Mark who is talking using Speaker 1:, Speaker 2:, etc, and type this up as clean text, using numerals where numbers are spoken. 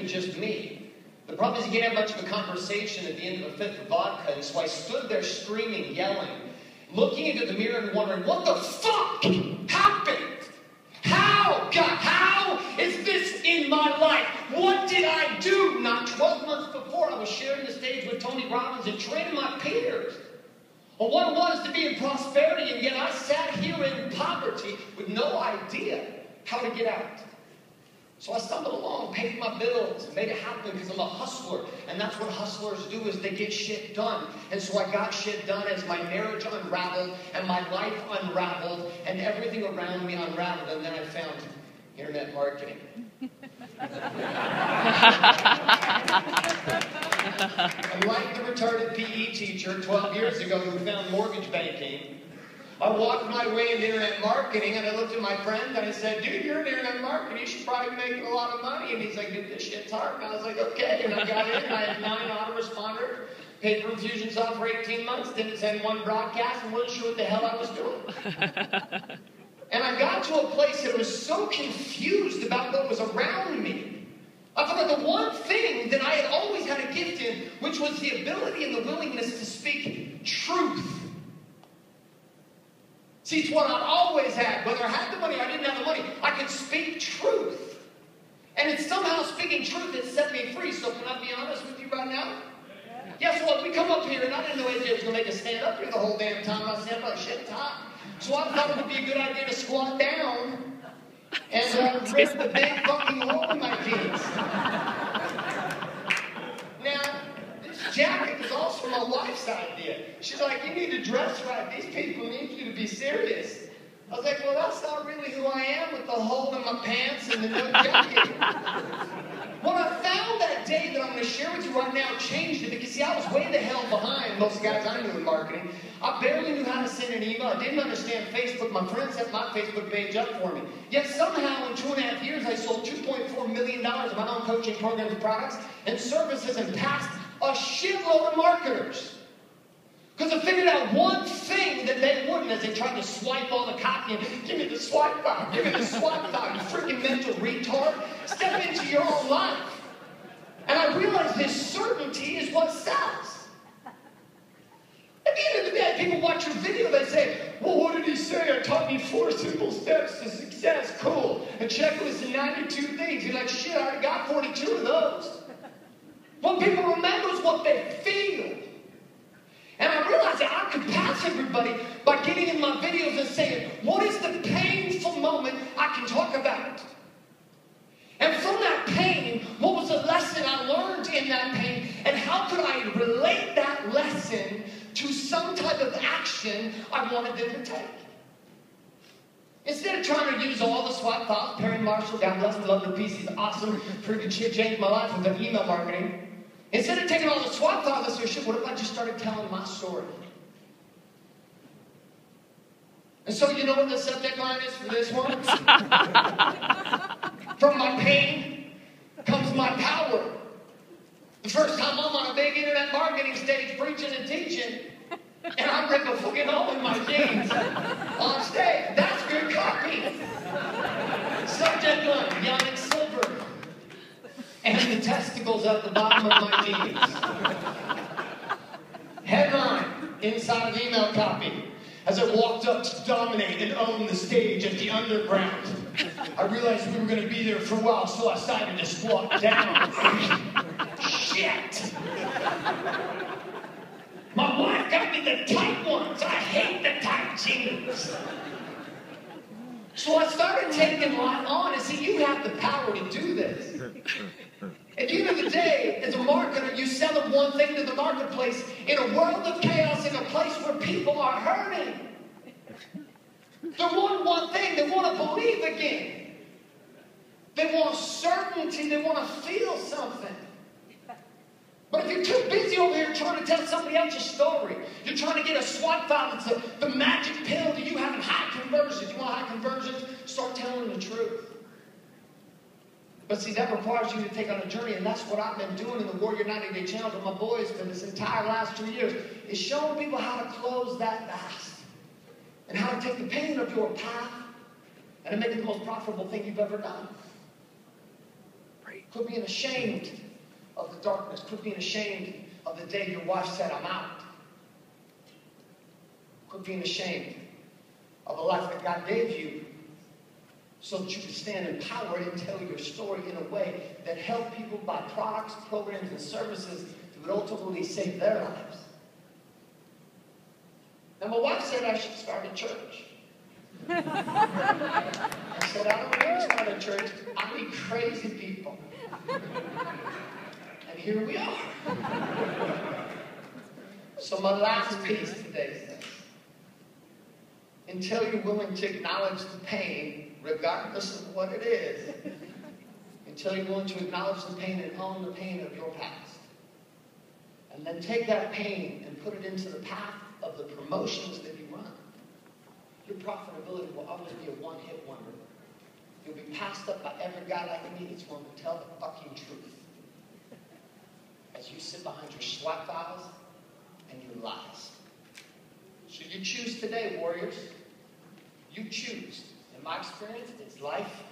Speaker 1: just me. The problem is you can't have much of a conversation at the end of a fifth of vodka, and so I stood there screaming, yelling, looking into the mirror and wondering, what the fuck happened? How, God, how is this in my life? What did I do? Not 12 months before, I was sharing the stage with Tony Robbins and training my peers on what it was to be in prosperity, and yet I sat here in poverty with no idea how to get out. So I stumbled along, paid my bills, made it happen because I'm a hustler. And that's what hustlers do, is they get shit done. And so I got shit done as my marriage unraveled and my life unraveled and everything around me unraveled. And then I found internet marketing. And like the retarded PE teacher 12 years ago who found mortgage banking, I walked my way into internet marketing, and I looked at my friend, and I said, dude, you're in internet marketing. You should probably be making a lot of money. And he's like, dude, this shit's hard. And I was like, okay. And I got in, and I had 9 autoresponders, paid for Infusionsoft for 18 months, didn't send one broadcast, and wasn't sure what the hell I was doing. And I got to a place that was so confused about what was around me. I forgot the one thing that I had always had a gift in, which was the ability and the willingness to speak truth. See, it's what I've always had. Whether I had the money or I didn't have the money, I could speak truth. And it's somehow speaking truth that set me free. So can I be honest with you right now? Guess what? We come up here, and I didn't know AJ was going to make us stand up here the whole damn time. I stand up shit time. So I thought it would be a good idea to squat down and rip the big fucking hole in my jeans. Now, jacket was also my wife's idea. She's like, you need to dress right. These people need you to be serious. I was like, well, that's not really who I am with the hole in my pants and the no jacket. What I found that day that I'm going to share with you right now changed it, because, see, I was way the hell behind most guys I knew in marketing. I barely knew how to send an email. I didn't understand Facebook. My friends set my Facebook page up for me. Yet somehow in 2.5 years, I sold $2.4 million of my own coaching programs, products, and services, and passed a shitload of marketers. Because I figured out one thing that they wouldn't, as they tried to swipe all the copy and give me the swipe file, give me the swipe file, you freaking mental retard. Step into your own life. And I realized this certainty is what sells. At the end of the day, people watch your video, they say, well, what did he say? I taught me 4 simple steps to success. Cool. A checklist of 92 things. You're like, shit, I already got 42 of those. What people remember is what they feel. And I realized that I could pass everybody by getting in my videos and saying, what is the painful moment I can talk about? And from that pain, what was the lesson I learned in that pain? And how could I relate that lesson to some type of action I wanted them to take? Instead of trying to use all the SWAT files, Perry Marshall, God bless me, love the piece, he's awesome, freaking shit, changed my life with their email marketing. Instead of taking all the SWAT files and saying, shit, what if I just started telling my story? And so you know what the subject line is for this one? From my pain comes my power. The first time I'm on a big internet marketing stage preaching and teaching, and I rip a fucking hole in my jeans on stage. That's good copy. Subject line, young and silver. And the testicles at the bottom of my jeans. Headline, inside of email copy. As I walked up to dominate and own the stage at the underground, I realized we were going to be there for a while, so I decided to squat down. Shit! My wife got me the tight ones. I hate the tight jeans. So I started taking life on, and see, you have the power to do this. At the end of the day, as a marketer, you sell them one thing to the marketplace in a world of chaos, in a place where people are hurting. They want one thing. They want to believe again. They want certainty. They want to feel something. But if you're too busy over here trying to tell somebody else's story, you're trying to get a SWAT file that's the magic pill to you having high conversions. You want high conversions? Start telling the truth. But see, that requires you to take on a journey, and that's what I've been doing in the Warrior 90-Day Challenge with my boys for this entire last 2 years, is showing people how to close that fast and how to take the pain of your path and to make it the most profitable thing you've ever done. Quit being ashamed of the darkness. Quit being ashamed of the day your wife said, I'm out. Quit being ashamed of the life that God gave you so that you can stand empowered and tell your story in a way that help people buy products, programs, and services that would ultimately save their lives. And my wife said I should start a church. I said, I don't need to start a church. I need crazy people. And here we are. So my last piece today says, until you're willing to acknowledge the pain, regardless of what it is, until you're willing to acknowledge the pain and own the pain of your past, and then take that pain and put it into the path of the promotions that you run, your profitability will always be a one-hit wonder. You'll be passed up by every guy like me that's willing to tell the fucking truth as you sit behind your SWAT files and your lies. So you choose today, warriors. You choose. In my experience, it's life